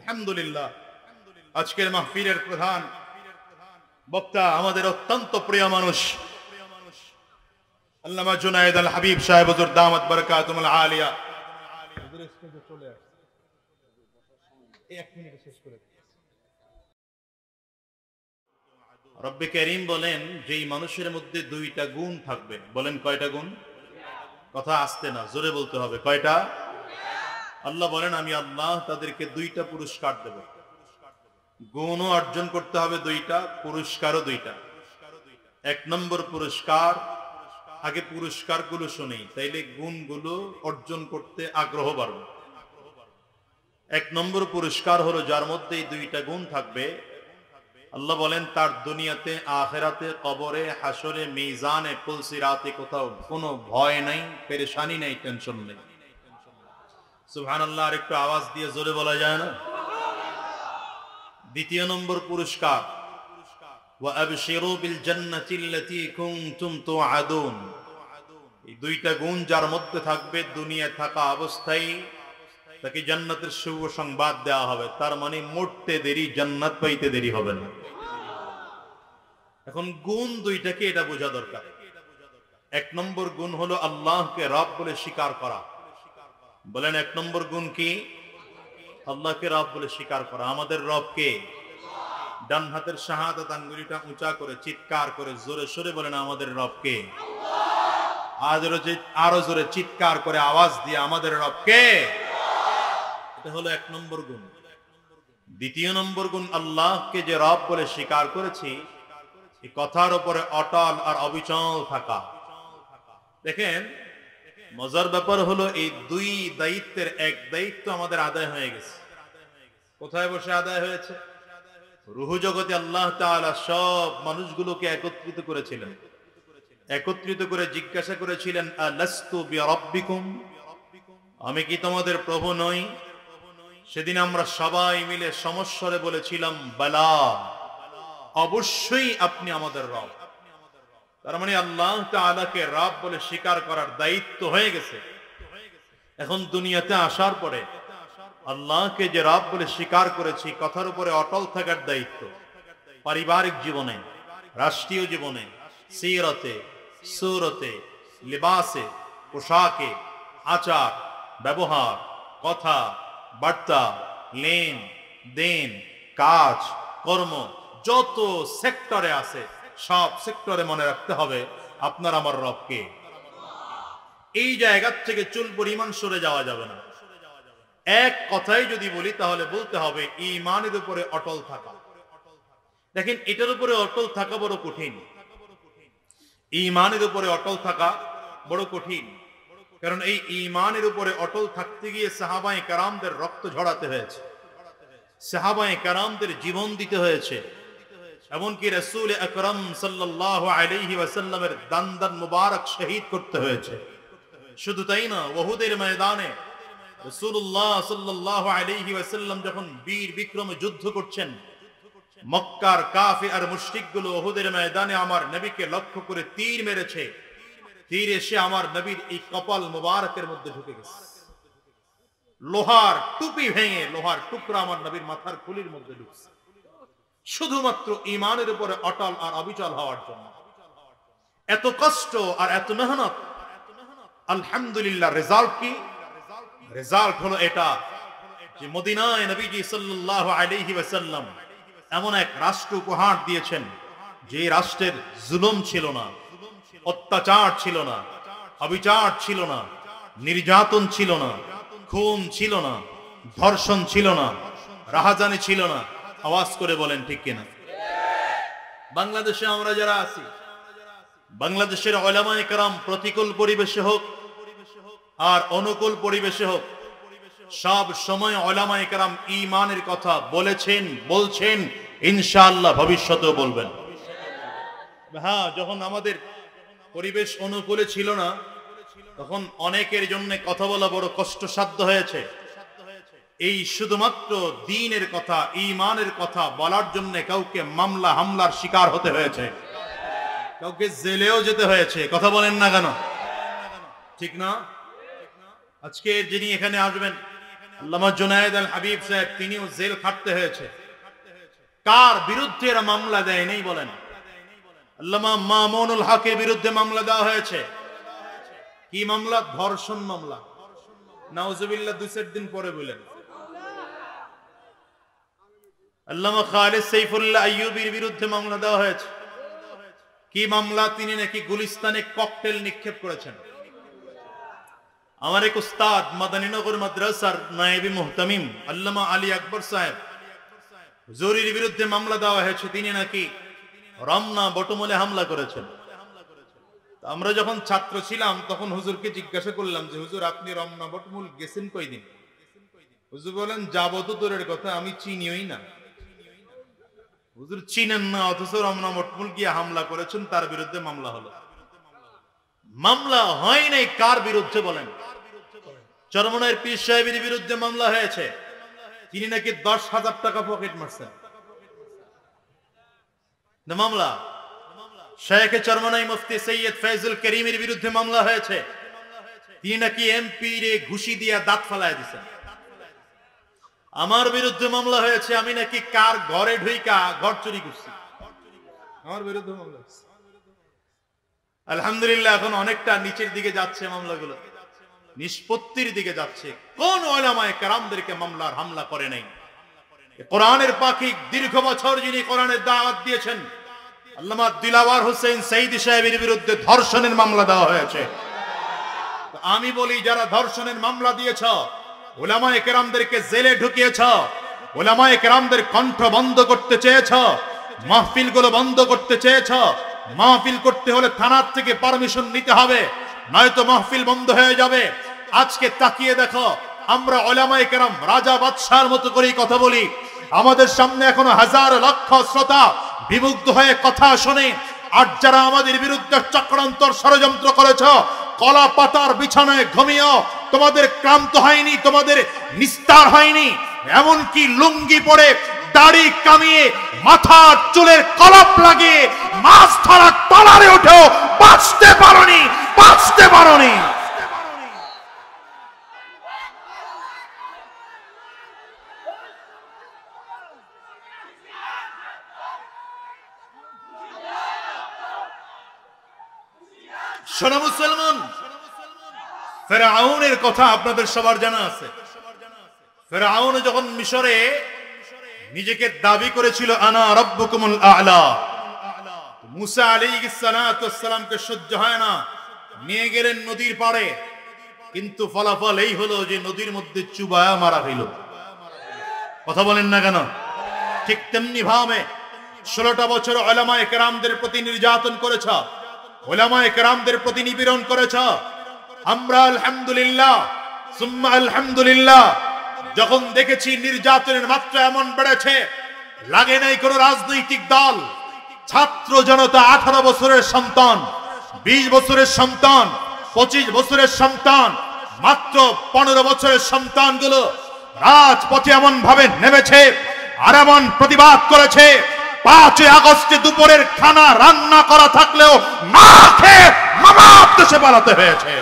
আলহামদুলিল্লাহ, আজকের মাহফিলের প্রধান বক্তা আমাদের অত্যন্ত প্রিয় মানুষ আল্লামা জুনায়েদ আল হাবিব সাহেব হুজুর দামাত বারাকাতুহুল আলিয়া। রব্বে কারীম বলেন, যেই মানুষের মধ্যে দুইটা গুণ থাকবে, বলেন কয়টা গুণ? কথা আসতে না, জোরে বলতে হবে, কয়টা? আল্লাহ বলেন, আমি আল্লাহ তাদেরকে দুইটা পুরস্কার দেব। গুণও অর্জন করতে হবে দুইটা, পুরস্কারও দুইটা। এক নম্বর পুরস্কার, আগে পুরস্কারগুলো শুনি, তাইলে গুণগুলো অর্জন করতে আগ্রহ বাড়বে। এক নম্বর পুরস্কার হলো যার মধ্যে এই দুইটা গুণ থাকবে, আল্লাহ বলেন তার দুনিয়াতে, আখিরাতে, কবরে, হাসরে, মিজানে, পুলসিরাতে কোথাও কোনো ভয় নাই, পেরেশানি নাই, টেনশন নেই। সুবহানাল্লাহ, আর একটু আওয়াজ দিয়ে জোরে বলা যায় না? দ্বিতীয় নম্বর পুরস্কার, ওয়া আবশিরু বিল জান্নাতিল্লাতী কুনতুম তুআদুন। এই দুইটা গুণ যার মধ্যে থাকবে, দুনিয়া থাকা অবস্থায় তাকে জান্নাতের শুভ সংবাদ দেওয়া হবে। তার মানে মরতে দেরি, জান্নাত পাইতে দেরি হবে না। এখন গুণ দুইটাকে এটা বোঝা দরকার। এক নম্বর গুণ হলো আল্লাহকে রব বলে স্বীকার করা। বলেন এক নম্বর গুণ কি? আল্লাহকে রব বলে স্বীকার করা। আমাদের রব কে? ডান হাতের শাহাদাত আঙ্গুলিটা উঁচা করে চিৎকার করে জোরে সোরে বলেন, আমাদের রব কে? আরো জোরে চিৎকার করে আওয়াজ দিয়ে, আমাদের রব কে? এটা হলো এক নম্বর গুণ। দ্বিতীয় নম্বর গুণ, আল্লাহকে যে রব বলে স্বীকার করেছি, এই কথার উপরে অটল আর অবিচল থাকা। দেখেন, মজার ব্যাপার হলো এই দুই দায়িত্বের এক দায়িত্ব আমাদের আদায় হয়ে গেছে। কোথায় বসে আদায় হয়েছে? রুহু জগতে আল্লাহ তাআলা সব মানুষগুলোকে একত্রিত করেছিলেন। একত্রিত করে জিজ্ঞাসা করেছিলেন, আলাস্তু বিরাব্বিকুম, আমি কি তোমাদের প্রভু নই? সেদিন আমরা সবাই মিলে সমস্বরে বলেছিলাম, বালা, অবশ্যই আপনি আমাদের রব। তার মানে আল্লাহ তাআলাকে রব বলে স্বীকার করার দায়িত্ব হয়ে গেছে। এখন দুনিয়াতে আসার পরে আল্লাহকে যে রব বলে স্বীকার করেছি, কথার উপরে অটল থাকার দায়িত্ব। পারিবারিক জীবনে, রাষ্ট্রীয় জীবনে, সিরতে, সুরতে, লিবাসে, পোশাকে, আচার, ব্যবহার, কথা, বার্তা, লেন দেন, কাজ, কর্ম, যত সেক্টরে আছে সব সেক্টরে মনে রাখতে হবে আপনার আমার রব কে। এই জায়গার থেকে চুল পরিমাণ সরে যাওয়া যাবে না। এক কথাই যদি বলি তাহলে বলতে হবে ঈমানের উপরে অটল থাকা। দেখেন, এটার উপরে অটল থাকা বড় কঠিন। ঈমানের উপরে অটল থাকা বড় কঠিন, কারণ এই ঈমানের উপরে অটল থাকতে গিয়ে সাহাবায়ে কেরামদের রক্ত ঝরাতে হয়েছে, সাহাবায়ে কেরামদের জীবন দিতে হয়েছে, এমনকি রাসূল আকরাম সাল্লাল্লাহু আলাইহি ওয়াসাল্লামের দান মুবারক শহীদ করতে হয়েছে। শুধু তাই না, উহুদের ময়দানে রাসূলুল্লাহ সাল্লাল্লাহু আলাইহি ওয়াসাল্লাম যখন বীর বিক্রমে যুদ্ধ করছেন, মক্কার কাফির আর মুশরিকগুলো উহুদের ময়দানে আমার নবীকে লক্ষ্য করে তীর মেরেছে। তীর এসে আমার নবীর এই কপাল মুবারকের মধ্যে ঢুকে গেছে। লোহার টুপি ভেঙে লোহার টুকরা আমার নবীর মাথার খুলির মধ্যে ঢুকছে, শুধুমাত্র ঈমানের উপরে অটল আর অবিচল হওয়ার জন্য। এত কষ্ট আর এত মেহনত, আলহামদুলিল্লাহ, রেজাল্ট কি? রেজাল্ট হলো এটা যে মদিনায় নবীজি সাল্লাল্লাহু আলাইহি ওয়াসাল্লাম এমন এক রাষ্ট্র উপহার দিয়েছেন, যে রাষ্ট্রের জুলুম ছিল না, অত্যাচার ছিল না, অবিচার ছিল না, নির্যাতন ছিল না, খুন ছিল না, ধর্ষণ ছিল না, রাহাজানি ছিল না। আওয়াজ করে বলেন ঠিক কিনা? বাংলাদেশে আমরা যারা আছি, বাংলাদেশের উলামায়ে কেরাম প্রতিকূল পরিবেশে হোক আর অনুকূল পরিবেশে হোক, সব সময় উলামায়ে কেরাম ঈমানের কথা বলেছেন, বলছেন, ইনশাআল্লাহ ভবিষ্যতেও বলবেন। হ্যাঁ, যখন আমাদের পরিবেশ অনুকূলে ছিল না, তখন অনেকের জন্য কথা বলা বড় কষ্টসাধ্য হয়েছে। এই শুধুমাত্র দ্বীনের কথা, ঈমানের কথা বলার জন্য কাউকে মামলা হামলার শিকার হতে হয়েছে, কাউকে জেলেও যেতে হয়েছে। কথা বলেন না কেন? ঠিক না? আজকে যিনি এখানে আসবেন, আল্লামা জুনায়েদ আল হাবিব সাহেব তিনিও জেল খাটতে হয়েছে। কার বিরুদ্ধে এরা মামলা দেয় নেই বলেন? আল্লামা মামুনুল হকের বিরুদ্ধে মামলা দেওয়া হয়েছে। কি মামলা? ধর্ষণ মামলা। নাউজুবিল্লাহ, 2-4 দিন পরে বলেন। আল্লামা খালিদ সাইফুল্লাহ আইয়ুবীর বিরুদ্ধে মামলা দেওয়া হয়েছে। কি মামলা? তিনি নাকি গুলিস্তানে ককটেল নিক্ষেপ করেছেন। আমার এক উস্তাদ মাদানীনগর মাদ্রাসার নায়েবে মুহতামিম আল্লামা আলী আকবর সাহেব হুজুরের বিরুদ্ধে মামলা দেওয়া হয়েছে। তিনি নাকি রমনা বটমূলে হামলা করেছেন। আমরা যখন ছাত্র ছিলাম তখন হুজুরকে জিজ্ঞাসা করলাম যে হুজুর, আপনি রমনা বটমূল গেছেন কয়দিন? হুজুর বলেন, যাবো তো দূরের কথা, আমি চিনিই না। হুজুর চিনেন না, অথচ রমনা বটমূল গিয়ে হামলা করেছেন, তার বিরুদ্ধে মামলা হলো। মামলা হয় নাই কার বিরুদ্ধে বলেন? চরমনায়ের পীর সাহেবের বিরুদ্ধে মামলা হয়েছে। তিনি নাকি 10,000 টাকা পকেট মারছেন। মামলা। শেখ চরমনাই মুফতি সৈয়দ ফয়জুল করিমের বিরুদ্ধে মামলা হয়েছে। তিনি নাকি এমপি রে ঘুষি দিয়া দাঁত ফালায় দিয়েছেন। আমার বিরুদ্ধে মামলা হয়েছে, আমি নাকি কার ঘরে ঢুইকা ঘর চুরি করছি। আমার বিরুদ্ধে মামলা হয়েছে। আলহামদুলিল্লাহ, এখন অনেকটা নিচের দিকে যাচ্ছে মামলাগুলো, নিষ্পত্তির দিকে যাচ্ছে। কোন উলামায়ে কেরামদেরকে মামলার হামলা করে নাই? কোরআনের পাখি, দীর্ঘ বছর যিনি কোরআনের দাওয়াত দিয়েছেন, আল্লামা দিলাওয়ার হোসেন সাইদি সাহেবের বিরুদ্ধে ধর্ষণের মামলা দেওয়া হয়েছে। আমি বলি, যারা ধর্ষণের মামলা দিয়েছ, উলামায়ে কেরামদেরকে জেলে ঢুকিয়েছ, উলামায়ে কেরামদের কণ্ঠ বন্ধ করতে চেয়েছ, মাহফিলগুলো বন্ধ করতে চেয়েছ। মাহফিল করতে হলে থানার থেকে পারমিশন নিতে হবে, নয়তো মাহফিল বন্ধ হয়ে যাবে। আজকে তাকিয়ে দেখো, আমরা উলামায়ে কেরাম রাজা বাদশার মতো করেই কথা বলি। আমাদের সামনে এখনো হাজার লক্ষ শ্রোতা বিমুগ্ধ হয়ে কথা শোনে। আর যারা আমাদের বিরুদ্ধে চক্রান্তর ষড়যন্ত্র করেছ, কলা পাতার বিছানায় ঘুমিয়েও তোমাদের ক্লান্ত হয়নি, তোমাদের নিস্তার হয়নি। এমনকি লুঙ্গি পরে, দাড়ি কামিয়ে, মাথার চুলের কলপ লাগিয়ে মাছ ধরার ট্রলারে উঠেও বাঁচতে পারোনি, বাঁচতে পারোনি। শোনো মুসলমান, ফেরাউনের কথা আপনাদের সবার জানা আছে। ফেরাউন যখন মিশরে নিজেকে দাবি করেছিল, আনা রাব্বুকুমুল আ'লা, মুসা আলাইহিস সালাতু ওয়াস সালামকে সহ্য হয় না, নিয়ে গেলেন নদীর পাড়ে। কিন্তু ফলাফল এই হলো যে নদীর মধ্যে চুবায়া মারা হইল। কথা বলেন না কেন? ঠিক তেমনি ভাবে 16টা বছর উলামায়ে কেরামদের প্রতি নির্যাতন করেছ, উলামায়ে কেরামদের প্রতি নিপীড়ন করেছ। আমরা আলহামদুলিল্লাহ সুম্মা আলহামদুলিল্লাহ যখন দেখেছি নির্যাতনের মাত্রা এমন বেড়েছে, লাগে নাই কোন রাজনৈতিক দল, ছাত্র জনতা, 18 বছরের সন্তান, 20 বছরের সন্তান, 25 বছরের সন্তান, মাত্র 15 বছরের সন্তানগুলো রাজপথে এমন ভাবে নেমেছে আর এমন প্রতিবাদ করেছে, 5 আগস্টে দুপুরের খানা রান্না করা থাকলেও না খেয়ে মামার দেশে পালাতে হয়েছে।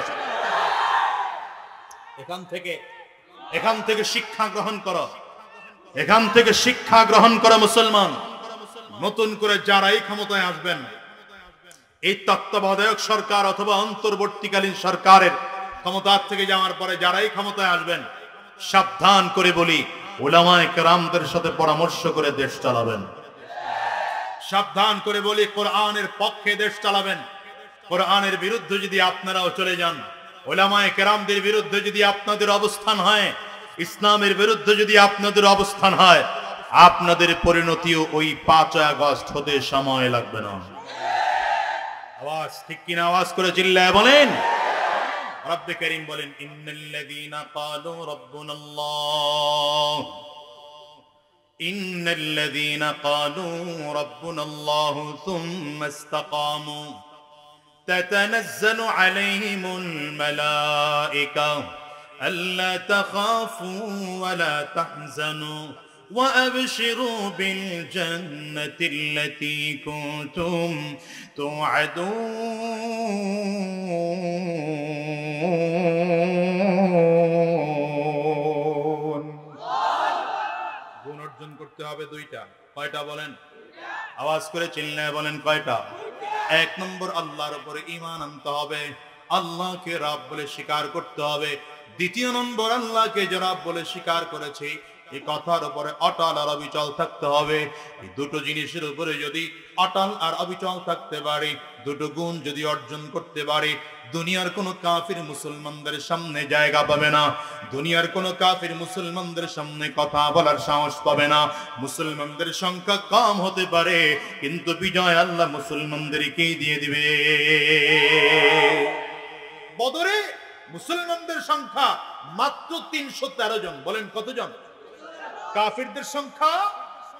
এখান থেকে শিক্ষা গ্রহণ করো, এখান থেকে শিক্ষা গ্রহণ করো মুসলমান। নতুন করে যারাই ক্ষমতায় আসবেন, এই তত্ত্বাবধায়ক সরকার অথবা অন্তর্বর্তীকালীন সরকারের ক্ষমতা থেকে যাওয়ার পরে যারাই ক্ষমতায় আসবেন, সাবধান করে বলি, উলামায়ে কেরামদের সাথে পরামর্শ করে দেশ চালাবেন। সাবধান করে বলি, কোরআনের পক্ষে দেশ চালাবেন। কোরআনের বিরুদ্ধে যদি আপনারাও চলে যান, উলামায়ে কেরামদের বিরুদ্ধে যদি আপনাদের অবস্থান হয়, ইসলামের বিরুদ্ধে যদি আপনাদের অবস্থান হয়, আপনাদের পরিণতিও ওই 5 আগস্ট হতে সময় লাগবে না। আওয়াজ ঠিক কিনা? আওয়াজ করে চিল্লায় বলেন। রব্বে করিম বলেন, ইন্নাল্লাযীনা ক্বালু রাব্বুনাল্লাহ, ইন্নাল্লাযীনা ক্বালু রাব্বুনাল্লাহু সুম্মা ইসতাকামু তাতানাজ্জালু আলাইহিমুল মালায়েকা আল্লা তাখাফু ওয়া লা তাহজানু وأبشروا بالجنة التي كنتم توعدون অর্জন করতে হবে দুইটা। কয়টা বলেন? আওয়াজ করে চিল্লায় বলেন কয়টা? এক নম্বর আল্লাহর উপরে ঈমান আনতে হবে, আল্লাহকে রব বলে স্বীকার করতে হবে। দ্বিতীয় নম্বর আল্লাহকে যে রব বলে স্বীকার করেছে এই কথার উপরে অটল আর অবিচল থাকতে হবে। এই দুটো জিনিসের উপরে যদি অটল আর অবিচল থাকতে পারে, দুটো গুণ যদি অর্জন করতে পারে, দুনিয়ার কোন কাফির মুসলমানদের সামনে জায়গা পাবে না, দুনিয়ার কোন কাফির মুসলমানদের সামনে কথা বলার সাহস পাবে না। মুসলমানদের সংখ্যা কম হতে পারে, কিন্তু বিজয় আল্লাহ মুসলমানদেরকেই দিয়ে দিবে। বদরে মুসলমানদের সংখ্যা মাত্র 313 জন। বলেন কতজন? কাফিরদের সংখ্যা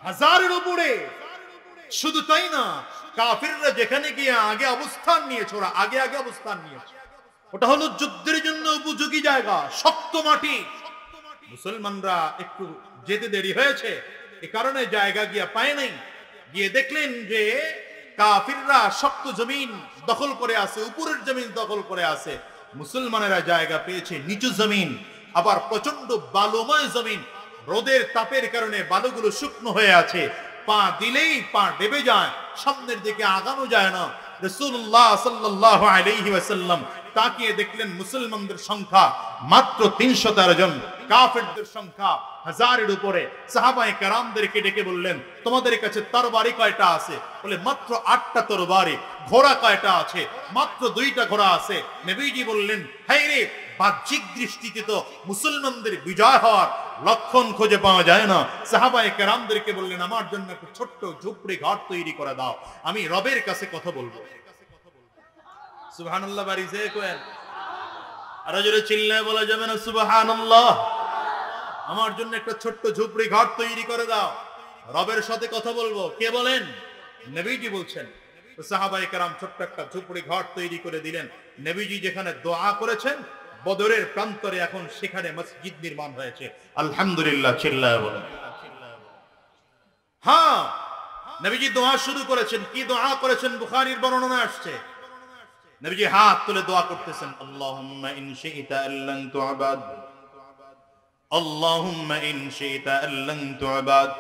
1000-এর উপরে। শুধু তাই না, কাফিররা যেখানে গিয়ে আগে অবস্থান নিয়েছে, ওরা আগে অবস্থান নিয়েছে, ওটা হলো যুদ্ধের জন্য উপযোগী জায়গা, শক্ত মাটি। মুসলমানরা একটু যেতে দেরি হয়েছে, এ কারণে জায়গা গিয়া পায় নাই। গিয়ে দেখলেন যে কাফিররা শক্ত জমিন দখল করে আছে, উপরের জমিন দখল করে আছে। মুসলমানেরা জায়গা পেয়েছে নিচু জমিন, আবার প্রচন্ড বালুময় জমিন। রোদের তাপের কারণে বালুগুলো শুকনো হয়ে আছে, পা দিলেই পা ডেবে যায়, সামনের দিকে আগানো যায় না। রাসূলুল্লাহ সাল্লাল্লাহু আলাইহি ওয়াসাল্লাম তাকিয়ে দেখলেন মুসলমানদের সংখ্যা মাত্র 313 জন, কাফেরদের সংখ্যা 1000-এর উপরে। সাহাবায়ে কেরামদেরকে ডেকে বললেন, তোমাদের কাছে তরবারি কয়টা আছে? বলে মাত্র 8টা তরবারি। ঘোড়া কয়টা আছে? মাত্র 2টা ঘোড়া আছে। নবীজি বললেন, হায় রে, বাহ্যিক দৃষ্টিতে তো মুসলমানদের বিজয় হওয়ার লক্ষণ খুঁজে পাওয়া যায় না। সাহাবায়ে কেরামদেরকে বললেন, আমার জন্য একটা ছোট্ট ঝুপড়ি ঘর তৈরি করে দাও, আমি রবের কাছে কথা বলবো। সুবহানাল্লাহ বাড়িছে কোয়েন? আর জোরে চিল্লায় বলা যাবে না সুবহানাল্লাহ? আমার জন্য একটা ছোট্ট ঝুপড়ি ঘর তৈরি করে দাও, রবের সাথে কথা বলবো। কে বলেন? নবীজি বলছেন। সাহাবায়ে কেরাম ছোট্ট একটা ঝুপড়ি ঘর তৈরি করে দিলেন। নবীজি যেখানে দোয়া করেছেন বদরের প্রান্তরে, এখন সেখানে মসজিদ নির্মাণ হয়েছে। আলহামদুলিল্লাহ, চিল্লায় বলেন। হ্যাঁ, নবীজি দোয়া শুরু করেছেন। কি দোয়া করেছেন? বুখারীর বর্ণনা আসছে, নবীজি হাত তুলে দোয়া করতেছেন, আল্লাহুম্মা ইন শি'তা আল্লান তু'বাদ, আল্লাহুম্মা ইন শি'তা আল্লান তু'বাদ।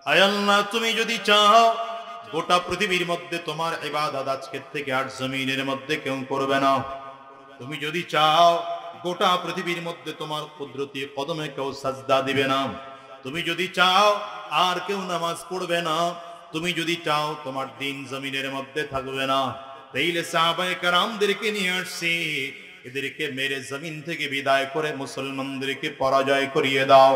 আয় আল্লাহ, তুমি যদি চাও গোটা পৃথিবীর মধ্যে তোমার ইবাদত আজকের থেকে আর জমিনের মধ্যে কেউ করবে না। তুমি যদি চাও গোটা পৃথিবীর মধ্যে তোমার কুদরতি কদমে কেউ সাজদা দিবে না। তুমি যদি চাও আর কেউ নামাজ পড়বে না। তুমি যদি চাও তোমার দিন জমিনের মধ্যে থাকবে না। তাইলে সাহাবায়ে কেরামদেরকে নিয়ে আসছি, এদেরকে মেরে জমিন থেকে বিদায় করে মুসলমানদেরকে পরাজয় করিয়ে দাও।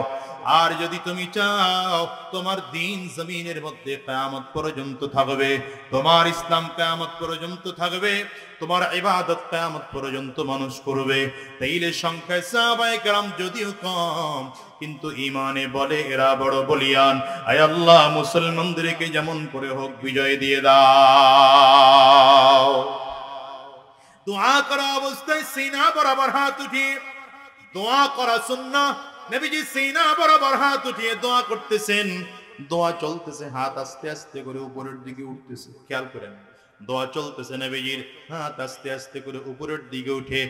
আর যদি তুমি চাও তোমার দিন জমিনের মধ্যে কিয়ামত পর্যন্ত থাকবে, তোমার ইসলাম কিয়ামত পর্যন্ত থাকবে, তোমার ইবাদত কিয়ামত পর্যন্ত মানুষ করবে, তাইলে সংখ্যায় সাহাবায়ে কেরাম যদিও কম, কিন্তু ঈমানে বলে এরা বড় বলিয়ান। আয় আল্লাহ, মুসলমানদেরকে যেমন করে হোক বিজয় দিয়ে দাও। দোয়া করা অবস্থায় সিনা বরাবর হাত উঠিয়ে দোয়া করা সুন্নাহ। নবীজি সিনা বরাবর হাত উঠিয়ে দোয়া করতেছেন, দোয়া চলতেছে, হাত আস্তে আস্তে করে উপরের দিকে উঠতেছে। খেয়াল করেন, দোয়া চলতেছে, নবীজির হাত আস্তে আস্তে করে উপরের দিকে উঠে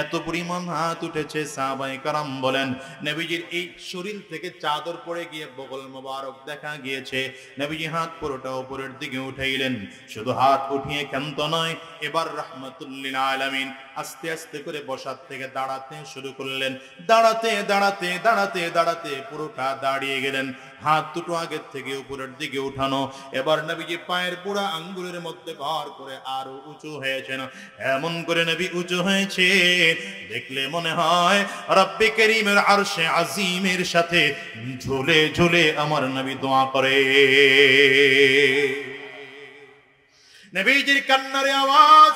এত পরিমাণ হাত উঠেছে, সাহাবায়ে কেরাম বলেন নবীজির এই শরীর থেকে চাদর পড়ে গিয়ে বগল মোবারক দেখা গিয়েছে। নবীজি হাত পুরোটা উপরের দিকে উঠাইলেন। শুধু হাত উঠিয়ে ক্ষান্ত নয়, এবার রাহমাতুল লিল আলামিন আস্তে আস্তে করে বসার থেকে দাঁড়াতে শুরু করলেন। দাঁড়াতে দাঁড়াতে দাঁড়াতে দাঁড়াতে পুরোটা দাঁড়িয়ে গেলেন। হাত দুটো আগের থেকে উপরের দিকে উঠানো। এবার নবীজি পায়ের পুরা আঙ্গুলের মধ্যে ভর করে আরো উঁচু হয়েছেন। এমন করে নবী উঁচু হয়েছে দেখলে মনে হয় রব্বে কারীমের আরশে আজিমের সাথে ঝুলে ঝুলে আমার নবী দোয়া করে। নবীজির কান্নার আওয়াজ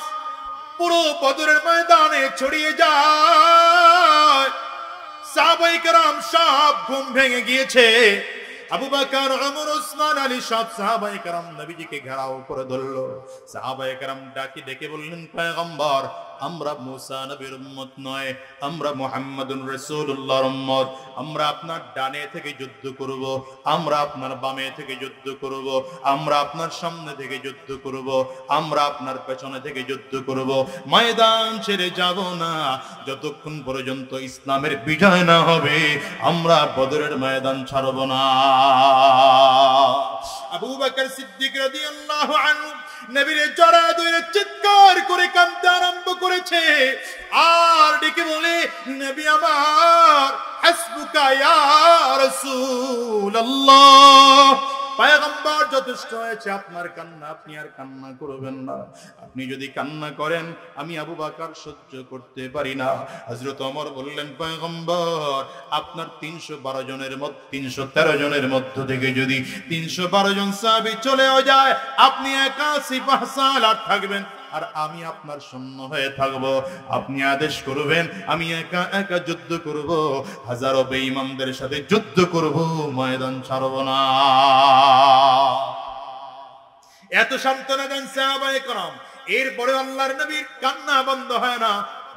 পুরো বদরের ময়দানে ছড়িয়ে যায়। সাহাবায়ে কেরাম সব ঘুম ভেঙে গিয়েছে। আবু বকর, ওমর, ওসমান, আলী সব সাহাবায়ে কেরাম নবীজিকে ঘেরাও করে ধরলো। সাহাবায়ে কেরাম ডাকি ডেকে বললেন, পয়গম্বর আমরা মুসা নবীর উম্মত নয়, আমরা মুহাম্মাদুর রাসূলুল্লাহর উম্মত। আমরা আপনার ডানে থেকে যুদ্ধ করব, আমরা আপনার বামে থেকে যুদ্ধ করব, আমরা আপনার সামনে থেকে যুদ্ধ করব, আমরা আপনার পেছনে থেকে যুদ্ধ করব। ময়দান ছেড়ে যাব না যতক্ষণ পর্যন্ত ইসলামের বিজয় না হবে। আমরা বদরের ময়দান ছাড়ব না। আবু বকর সিদ্দিক রাদিয়াল্লাহু আনহু নবীর জড়ায় ধরে চিৎকার করে কাঁদতে আরম্ভ করেছে আর ডেকে বলে, নবী আমার, হাসবুকা ইয়া রাসূলুল্লাহ, পয়গম্বর যথেষ্ট হয়েছে, আপনার কান্না, আপনি আর কান্না করবেন না। আপনি যদি কান্না করেন আমি আবু বকর সহ্য করতে পারি না। হযরত ওমর বললেন, পয়গম্বর, আপনার 312 জনের মধ্যে 313 জনের মধ্য থেকে যদি 312 জন সাহাবী চলেও যায়, আপনি একা সিপাহ সালার থাকবেন আর আমি আপনার সৈন্য হয়ে থাকব। আপনি আদেশ করবেন, আমি একা একা যুদ্ধ করব, হাজারো বেঈমানদের সাথে যুদ্ধ করব, ময়দান ছাড়ব না। এত সান্ত্বনা দেন সাহাবায়ে কেরাম। এরপরে আল্লাহর নবীর কান্না বন্ধ হয় না।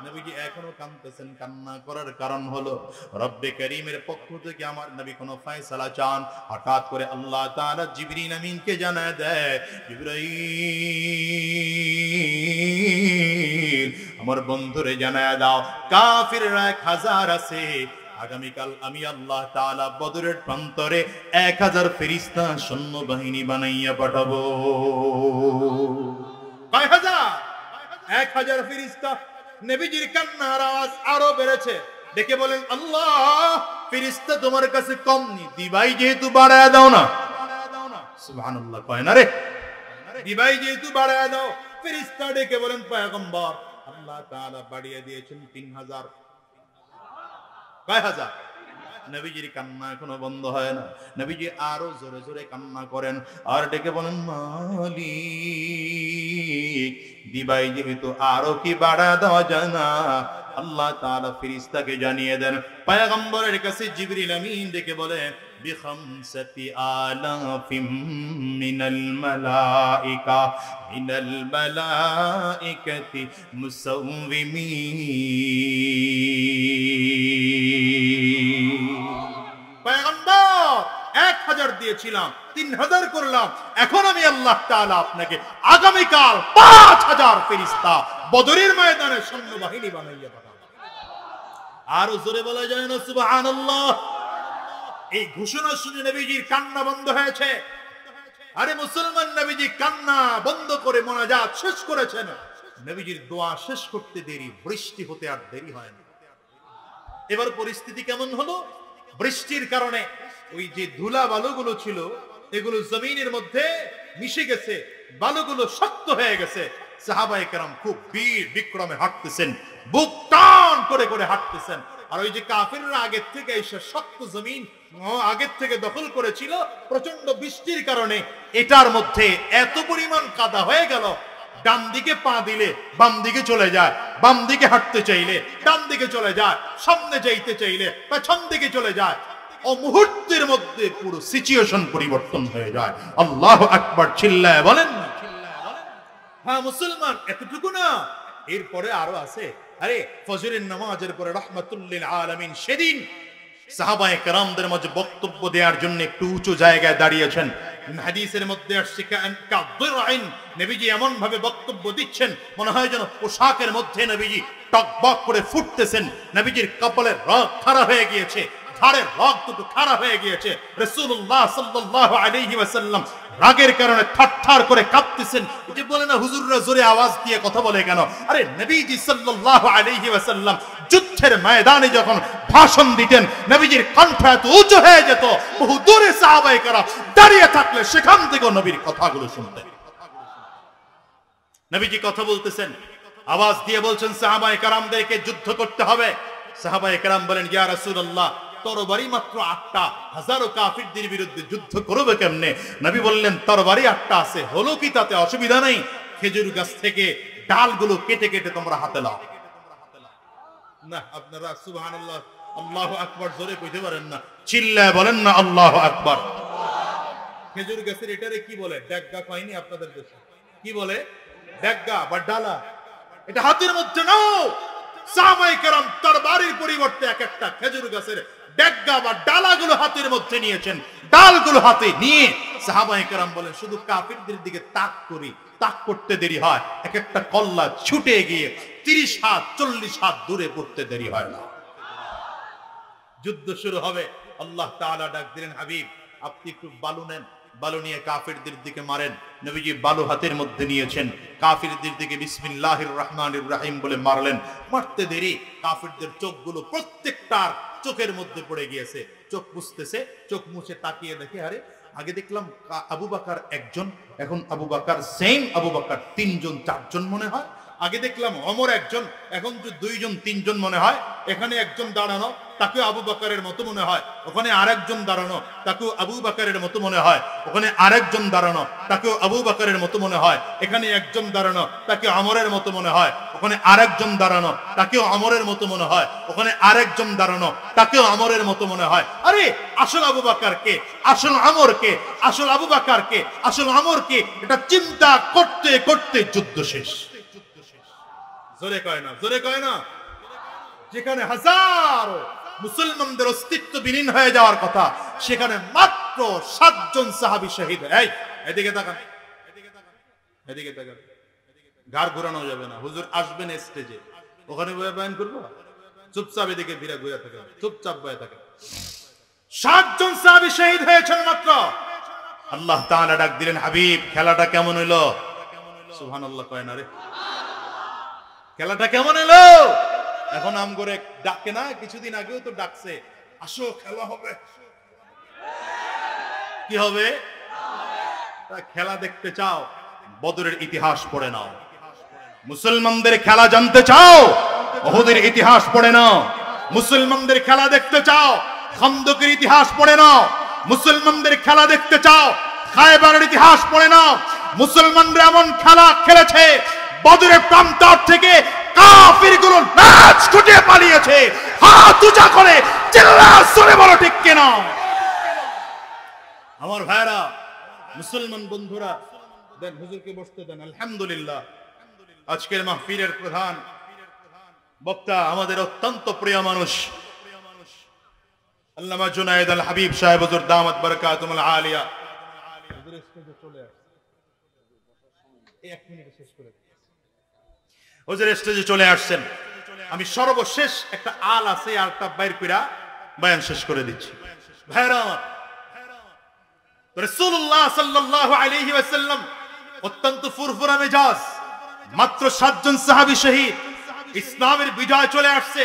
নবীজি এখনো কাঁদতেছেন। কান্না করার কারণ হলো রব্বে করিমের পক্ষ থেকে আমার নবী কোনো ফয়সালা চান। হঠাৎ করে আল্লাহ তাআলা জিবরিল আমিনকে জানায় দেয়, জিবরাইল, আমার বন্ধুরে জানায় দাও কাফিররা 1000 আছে, আগামীকাল আমি আল্লাহ তাআলা বদরের প্রান্তরে 1000 ফেরেশতা সৈন্যবাহিনী বানাইয়া পাঠাবো। কয় হাজার? 1000 ফেরেশতা। নবীজির কান্নার আওয়াজ আরো বেড়েছে। ডেকে বলেন, আল্লাহ, ফেরেশতা তোমার কাছে কম নি, দিবাই যেহেতু বাড়ায় দাও না। সুবহানাল্লাহ, কয় না রে, দিবাই যেহেতু বাড়ায় দাও। ফেরেশতা ডেকে বলেন, পয়গম্বর, আল্লাহ তাআলা বাড়িয়ে দিয়েছেন 3000। কয় হাজার? নবীজির কান্না এখনো বন্ধ হয় না। নবীজি আরো জোরে জোরে কান্না করেন আর ডেকে বলেন, মালিক, দিবাই যেহেতু আরো কি বাড়া দেওয়া যায় না? আল্লাহ তাআলা ফেরেশতাকে জানিয়ে দেন। পয়গম্বরের কাছে জিবরিল আমিন ডেকে বলে, বিখামসাতি আলাফিম মিনাল মালাইকাতি মুসাউবিমিন। পয়গম্বর, 1000 দিয়েছিলাম, 3000 করলাম। এখন আমি আল্লাহ তাআলা আপনাকে আগামীকাল 5000 ফেরেশতা বদরের ময়দানে সৈন্যবাহিনী বানাইয়া পাঠাবো। আরো জোরে বলা যায় না সুবহানাল্লাহ? এই ঘোষণা শুনে নবীজির কান্না বন্ধ হয়েছে। আরে মুসলমান, নবীজি কান্না বন্ধ করে মোনাজাত শেষ করেছেন। নবীজির দোয়া শেষ করতে দেরি, বৃষ্টি হতে আর দেরি হয় না। এবার পরিস্থিতি কেমন হলো? বৃষ্টির কারণে ওই যে ধুলা বালুগুলো ছিল এগুলো জমিনের মধ্যে মিশে গেছে, বালুগুলো শক্ত হয়ে গেছে। সাহাবায়ে কেরাম খুব বীর বিক্রমে হাঁটতেছেন, বুক টান করে করে হাঁটতেছেন। আর ওই যে কাফিররা আগের থেকে এসে শক্ত জমিন আগের থেকে দখল করেছিল, প্রচন্ড বৃষ্টির কারণে এটার মধ্যে এত পরিমাণ কাদা হয়ে গেল, ডান দিকে পা দিলে বাম দিকে চলে যায়, বাম দিকে হাঁটতে চাইলে ডান দিকে চলে যায়, সামনে যাইতে চাইলে পেছন দিকে চলে যায়। ও মুহূর্তের মধ্যে পুরো সিচুয়েশন পরিবর্তন হয়ে যায়। আল্লাহু আকবার চিল্লায় বলেন না? হ্যাঁ মুসলমান, এতটুকু না, এরপরে আরো আছে। আরে ফজরের নামাজের পরে রাহমাতুল লিল আলামিন সেদিন সাহাবায়ে কেরামদের মাঝে বক্তব্য দেওয়ার জন্য একটু উঁচু জায়গায় দাঁড়িয়েছেন। হাদিসের মধ্যে আসছে কাদরাইন, নবীজি এমন ভাবে বক্তব্য দিচ্ছেন মনে হয় যেন পোশাকের মধ্যে নবীজি টকবক করে ফুটতেছেন। নবীজির কপালের রগ খাড়া হয়ে গিয়েছে, ঘাড়ের রগ দুটো খাড়া হয়ে গিয়েছে। রাসূলুল্লাহ সাল্লাল্লাহু আলাইহি ওয়াসাল্লাম রাগের কারণে থরথর করে কাঁপতেছেন। এই যে বলে না হুজুররা জোরে আওয়াজ দিয়ে কথা বলে কেন? আরে নবীজি সাল্লাল্লাহু আলাইহি ওয়াসাল্লাম যুদ্ধের ময়দানে যখন ভাষণ দিতেন, নবীজির কণ্ঠ এত উঁচু হয়ে যেত, বহু দূরে সাহাবায়ে কেরাম দাঁড়িয়ে থাকলে সেখান থেকে নবীর কথাগুলো শুনতেন। নবীজি কথা বলতেছেন, আওয়াজ দিয়ে বলছেন সাহাবায়ে কেরামদেরকে যুদ্ধ করতে হবে। সাহাবায়ে কেরাম বলেন, ইয়া রাসূলুল্লাহ, তরবারি মাত্র 8টা, হাজারো কাফিরদের বিরুদ্ধে যুদ্ধ করবে কেমনে? নবী বললেন, তরবারি 8টা আছে, হলো কি তাতে, অসুবিধা নেই। খেজুর গাছ থেকে ডালগুলো কেটে কেটে তোমরা হাতে লাও। না, আপনারা সুবহানাল্লাহ আল্লাহু আকবার জোরে কইতে পারেন না, চিল্লায় বলেন না আল্লাহু আকবার। খেজুর গাছের এটারে কি বলে? ডেগগা, কয়নি আপনাদের দেশে? কি বলে? ডেগগা বা ডালা? এটা হাতের মধ্যে নাও। সাহাবায়ে কেরাম তরবারির পরিবর্তে এক একটা খেজুর গাছের ডেগা বা ডালাগুলো হাতের মধ্যে নিয়েছেন। ডালগুলো হাতে নিয়ে সাহাবায়ে কেরাম বলেন, শুধু কাফিরদের দিকে তাক করি, তাক করতে দেরি হয়, এক একটা কল্লা ছুটে গিয়ে 30 হাত 40 হাত দূরে পড়তে দেরি হয় না। যুদ্ধ শুরু হবে, আল্লাহ তাআলা ডাক দিলেন, হাবিব আপনি একটু বালু নেন, বালু নিয়ে কাফিরদের দিকে মারেন। নবীজি বালু হাতের মধ্যে নিয়েছেন, কাফিরদের দিকে বিসমিল্লাহির রহমানির রহিম বলে মারলেন। মারতে দেরি কাফিরদের চোখগুলো প্রত্যেকটার চোখের মধ্যে পড়ে গিয়েছে। চোখ মুছতেছে, চোখ মুছে তাকিয়ে দেখে, আরে আগে দেখলাম আবু বকর একজন, এখন আবু বকর সেম আবু বকর 3 জন 4 জন মনে হয়। আগে দেখলাম ওমর একজন, এখন তো 2 জন 3 জন মনে হয়। এখানে একজন দাঁড়ানো, তাকে আবু বকরের মতো মনে হয়। ওখানে আরেকজন দাঁড়ানো, তাকে আবু বকরের মতো মনে হয়। ওখানে আরেকজন দাঁড়ানো, তাকে আবু বকরের মতো মনে হয়। এখানে একজন দাঁড়ানো, তাকে ওমরের মতো মনে হয়। ওখানে আরেকজন দাঁড়ানো, তাকে ওমরের মতো মনে হয়। ওখানে আরেকজন দাঁড়ানো, তাকে ওমরের মতো মনে হয়। আরে আসল আবু বকর কে, আসল ওমর কে, আসল আবু বকর কে, আসল ওমর কে, এটা চিন্তা করতে করতে যুদ্ধ শেষ। জোরে কয় না, জোরে কয় না। যেখানে হাজারো মুসলমানদের অস্তিত্ব বিলীন হয়ে যাওয়ার কথা, সেখানে মাত্র 7 জন সাহাবী শহীদ। এই এদিকে তাকান, এদিকে তাকান। ঘাড় ঘোরানো যাবে না। হুজুর আসবেন স্টেজে, ওখানে বয়ান করবো, চুপচাপ এদিকে ফিরে ঘুরে থাকেন, চুপচাপ বয়ে থাকেন। 7 জন সাহাবী শহীদ হয়েছেন মাত্র। আল্লাহ তাআলা ডাক দিলেন, হাবিব খেলাটা কেমন হইলো? সুবহানাল্লাহ কয় না রে, খেলাটা কেমন এলো? এখন আম করে ডাকে না, কিছুদিন আগেও তো ডাকছে, আসো খেলা হবে। কি হবে? খেলা দেখতে চাও, বদরের ইতিহাস পড়ে নাও। মুসলমানদের খেলা জানতে চাও, উহুদের ইতিহাস পড়ে নাও। মুসলমানদের খেলা দেখতে চাও, খন্দকের ইতিহাস পড়ে নাও। মুসলমানদের খেলা দেখতে চাও, খায়বারের ইতিহাস পড়ে নাও। মুসলমানরা এমন খেলা খেলেছে, বদরের প্রান্তর থেকে কাফিরগুলো নাচ ছুটে পালিয়েছে। হাত উঁচা করে চিল্লা জোরে বলো ঠিক কিনা? আমার ভাইরা, মুসলমান বন্ধুরা, দেন হুজুরকে বসতে দেন। আলহামদুলিল্লাহ, আজকের মাহফিলের প্রধান বক্তা আমাদের অত্যন্ত প্রিয় মানুষ আল্লামা জুনায়েদ আল হাবিব সাহেব, হুজুর দামাত বারাকাতুহুল আলিয়া। হুজুর স্টেজে চলে আসছে, 1 মিনিটে শেষ করে। হুজুর স্টেজে চলে আসছেন। আমি সর্বশেষ একটা আল আছে, আলটা বাইর কইরা বয়ান শেষ করে দিচ্ছি। ভাইরা আমার, রাসূলুল্লাহ সাল্লাল্লাহু আলাইহি ওয়াসাল্লাম অত্যন্ত ফুরফুরা মেজাজ। মাত্র 7 জন সাহাবী শহীদ। ইসলামের বিজয় চলে আসছে,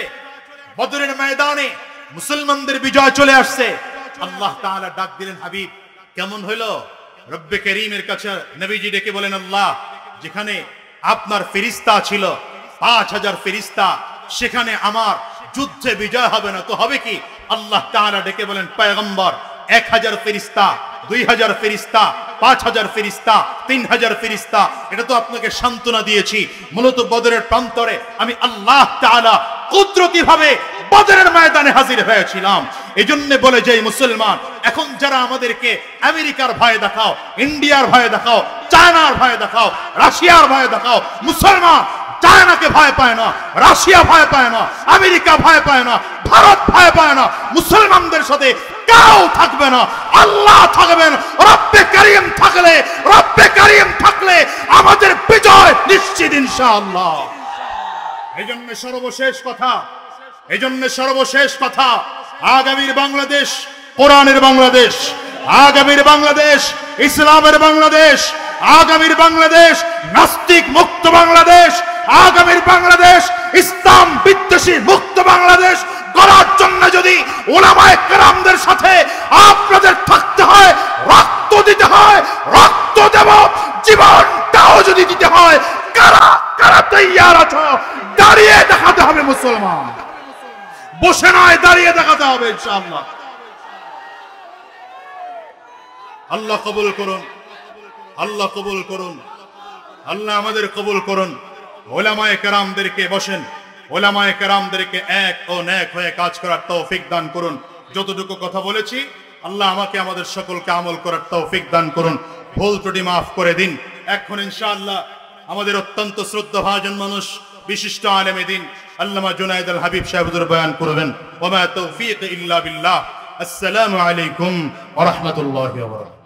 বদরের ময়দানে মুসলমানদের বিজয় চলে আসছে। আল্লাহ তাআলা ডাক দিলেন, হাবিব কেমন হইলো? রব্বে কারীমের কাছে নবীজি ডেকে বলেন, আল্লাহ যেখানে আপনার ফেরেশতা ছিল 5000 ফেরেশতা, সেখানে আমার যুদ্ধে বিজয় হবে না তো হবে কি? আল্লাহ তাআলা ডেকে বলেন, পয়গম্বর 1000 ফেরেশতা, 2000 ফেরেশতা, 5000 ফেরেশতা, 3000 ফেরেশতা, এটা তো আপনাকে সান্ত্বনা দিয়েছি। মূলত বদরের প্রান্তরে আমি আল্লাহ তাআলা কুদরতি ভাবে বদরের ময়দানে হাজির হয়েছিলাম। এজন্য বলে যে মুসলমান, এখন যারা আমাদেরকে আমেরিকার ভয় দেখাও, ইন্ডিয়ার ভয় দেখাও, চায়নার ভয় দেখাও, রাশিয়ার ভয় দেখাও, মুসলমান চায়নাকে ভয় পায় না, রাশিয়া ভয় পায় না, আমেরিকা ভয় পায় না, ভারত ভয় পায় না। মুসলমানদের সাথে কেউ থাকবে না, আল্লাহ থাকবেন। রব্বে কারীম থাকলে, রব্বে কারীম থাকলে আমাদের বিজয় নিশ্চিত ইনশাআল্লাহ। এজন্য সর্বশেষ কথা, আগামীর বাংলাদেশ কোরআনের বাংলাদেশ, আগামীর বাংলাদেশ ইসলামের বাংলাদেশ, আগামীর বাংলাদেশ নাস্তিক মুক্ত বাংলাদেশ, আগামীর বাংলাদেশ ইসলাম বিদ্বেষী মুক্ত বাংলাদেশ গড়ার জন্য যদি উলামায়ে কেরামদের সাথে আপনাদের থাকতে হয়, রক্ত দিতে হয়, রক্ত দেব, জীবনটাও যদি দিতে হয়, কারা কারা তৈয়ার আছো? দাঁড়িয়ে দেখাতে হবে মুসলমান, বসে নয়, দাঁড়িয়ে দেখাতে হবে ইনশাআল্লাহ। আল্লাহ কবুল করুন, আল্লাহ কবুল করুন, আল্লাহ আমাদের কবুল করুন। উলামায়ে কেরামদেরকে বসেন, উলামায়ে কেরামদেরকে এক ও নেক হয়ে কাজ করার তৌফিক দান করুন। যতটুকু কথা বলেছি, আল্লাহ আমাকে আমাদের সকলকে আমল করার তৌফিক দান করুন। ভুল ত্রুটি মাফ করে দিন। এখন ইনশাআল্লাহ আমাদের অত্যন্ত শ্রদ্ধাভাজন মানুষ বিশিষ্ট আলেমে দ্বীন আল্লামা জুনায়েদ আল হাবিব সাহেব হুজুর বয়ান করবেন। ওয়া মা তাওফীক ইল্লা বিল্লাহ। আসসালামু আলাইকুম ওয়া রাহমাতুল্লাহি ওয়া বারাকাতুহু।